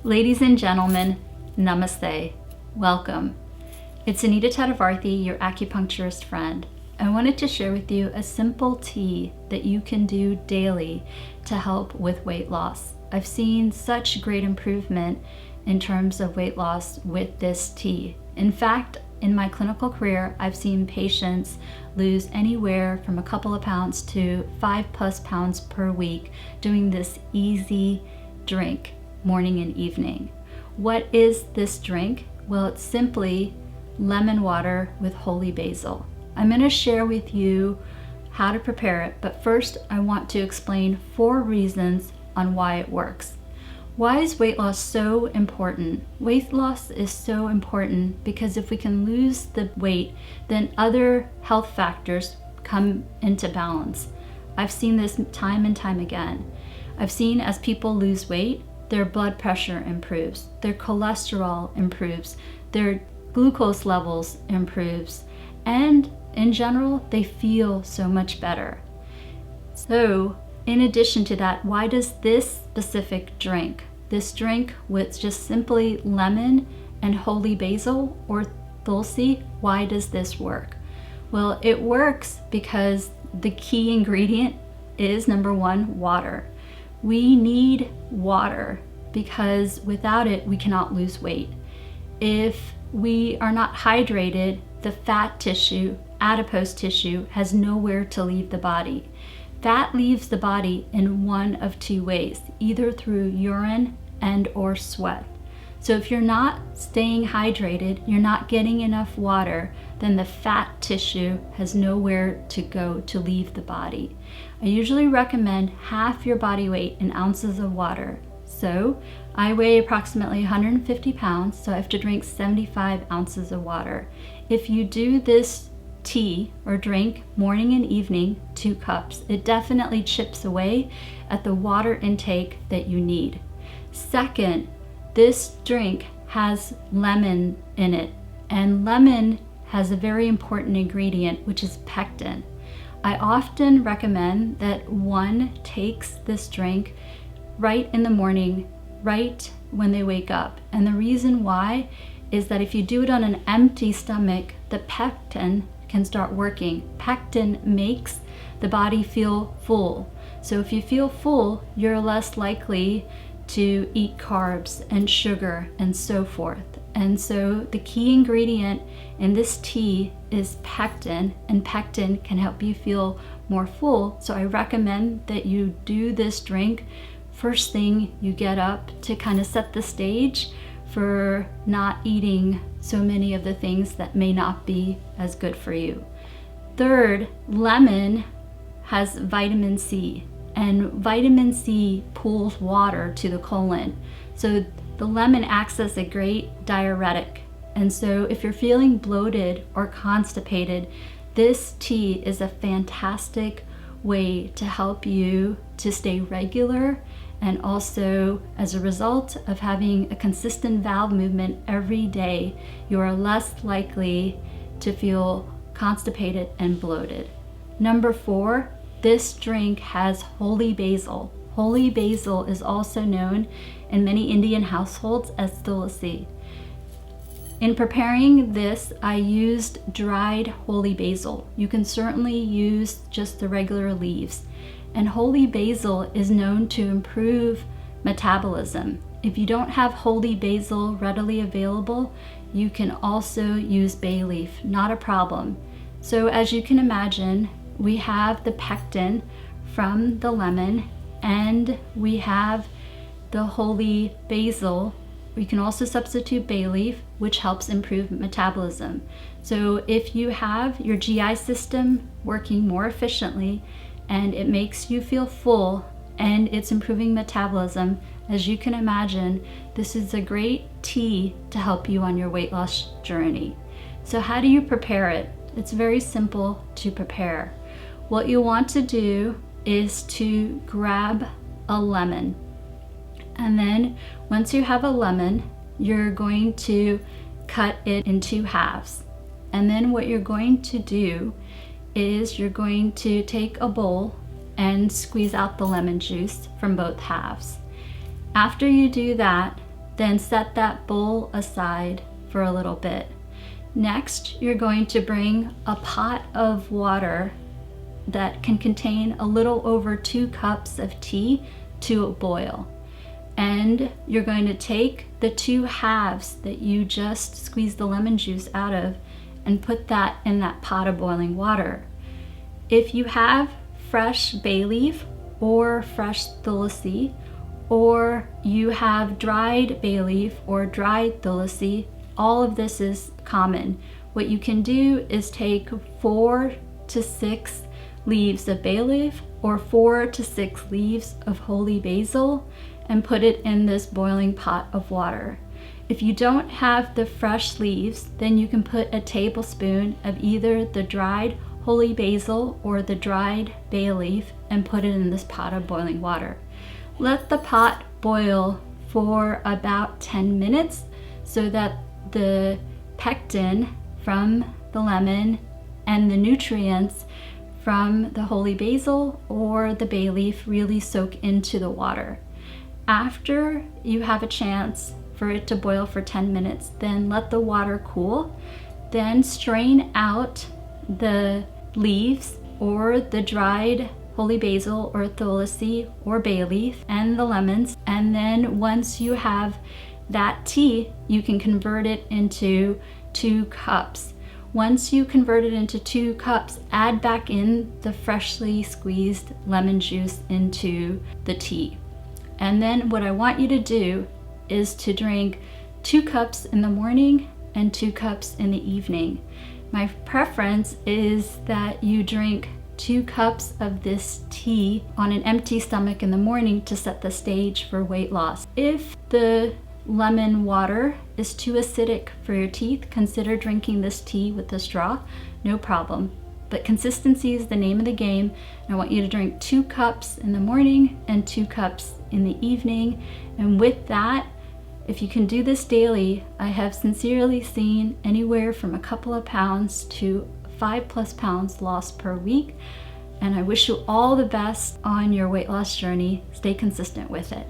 Ladies and gentlemen, namaste. Welcome. It's Anita Tadavarthy, your acupuncturist friend. I wanted to share with you a simple tea that you can do daily to help with weight loss. I've seen such great improvement in terms of weight loss with this tea. In fact, in my clinical career, I've seen patients lose anywhere from a couple of pounds to 5+ pounds per week doing this easy drink, morning and evening. What is this drink? Well, it's simply lemon water with holy basil. I'm going to share with you how to prepare it, but first I want to explain 4 reasons on why it works. Why is weight loss so important? Weight loss is so important because if we can lose the weight, then other health factors come into balance. I've seen this time and time again. I've seen as people lose weight, their blood pressure improves, their cholesterol improves, their glucose levels improves, and in general, they feel so much better. So, in addition to that, why does this specific drink, this drink with just simply lemon and holy basil or tulsi, why does this work? Well, it works because the key ingredient is, number 1, water. We need water because without it, we cannot lose weight. If we are not hydrated, the fat tissue, adipose tissue, has nowhere to leave the body. Fat leaves the body in one of 2 ways, either through urine and or sweat. So if you're not staying hydrated, you're not getting enough water, then the fat tissue has nowhere to go to leave the body. I usually recommend half your body weight in ounces of water. So I weigh approximately 150 pounds, so I have to drink 75 ounces of water. If you do this tea or drink morning and evening, 2 cups, it definitely chips away at the water intake that you need. Second, this drink has lemon in it, and lemon has a very important ingredient, which is pectin. I often recommend that one takes this drink right in the morning, right when they wake up. And the reason why is that if you do it on an empty stomach, the pectin can start working. Pectin makes the body feel full. So if you feel full, you're less likely to eat carbs and sugar and so forth. And so the key ingredient in this tea is pectin, and pectin can help you feel more full. So I recommend that you do this drink first thing you get up to kind of set the stage for not eating so many of the things that may not be as good for you. Third, lemon has vitamin C, and vitamin C pulls water to the colon. So the lemon acts as a great diuretic. And so if you're feeling bloated or constipated, this tea is a fantastic way to help you to stay regular, and also as a result of having a consistent bowel movement every day, you are less likely to feel constipated and bloated. Number 4, this drink has holy basil. Holy basil is also known in many Indian households as tulsi. In preparing this, I used dried holy basil. You can certainly use just the regular leaves. And holy basil is known to improve metabolism. If you don't have holy basil readily available, you can also use bay leaf, not a problem. So as you can imagine, we have the pectin from the lemon, and we have the holy basil. We can also substitute bay leaf, which helps improve metabolism. So if you have your GI system working more efficiently, and it makes you feel full, and it's improving metabolism, as you can imagine, this is a great tea to help you on your weight loss journey. So how do you prepare it? It's very simple to prepare. What you want to do is to grab a lemon. And then once you have a lemon, you're going to cut it in 2 halves. And then what you're going to do is you're going to take a bowl and squeeze out the lemon juice from both halves. After you do that, Then set that bowl aside for a little bit. Next, you're going to bring a pot of water that can contain a little over 2 cups of tea to a boil. And you're going to take the 2 halves that you just squeezed the lemon juice out of and put that in that pot of boiling water. If you have fresh bay leaf or fresh tulsi, or you have dried bay leaf or dried tulsi, all of this is common. What you can do is take 4 to 6 leaves of bay leaf or 4 to 6 leaves of holy basil and put it in this boiling pot of water. If you don't have the fresh leaves, then you can put a tablespoon of either the dried holy basil or the dried bay leaf and put it in this pot of boiling water. Let the pot boil for about 10 minutes so that the pectin from the lemon and the nutrients from the holy basil or the bay leaf really soak into the water. After you have a chance for it to boil for 10 minutes, then let the water cool. Then strain out the leaves or the dried holy basil or tulsi or bay leaf and the lemons. And then once you have that tea, you can convert it into 2 cups. Once you convert it into 2 cups, add back in the freshly squeezed lemon juice into the tea. And then what I want you to do is to drink 2 cups in the morning and 2 cups in the evening. My preference is that you drink 2 cups of this tea on an empty stomach in the morning to set the stage for weight loss. If the lemon water is too acidic for your teeth, consider drinking this tea with a straw, no problem. But consistency is the name of the game. And I want you to drink 2 cups in the morning and 2 cups in the evening. And with that, if you can do this daily, I have sincerely seen anywhere from a couple of pounds to 5+ pounds lost per week. And I wish you all the best on your weight loss journey. Stay consistent with it.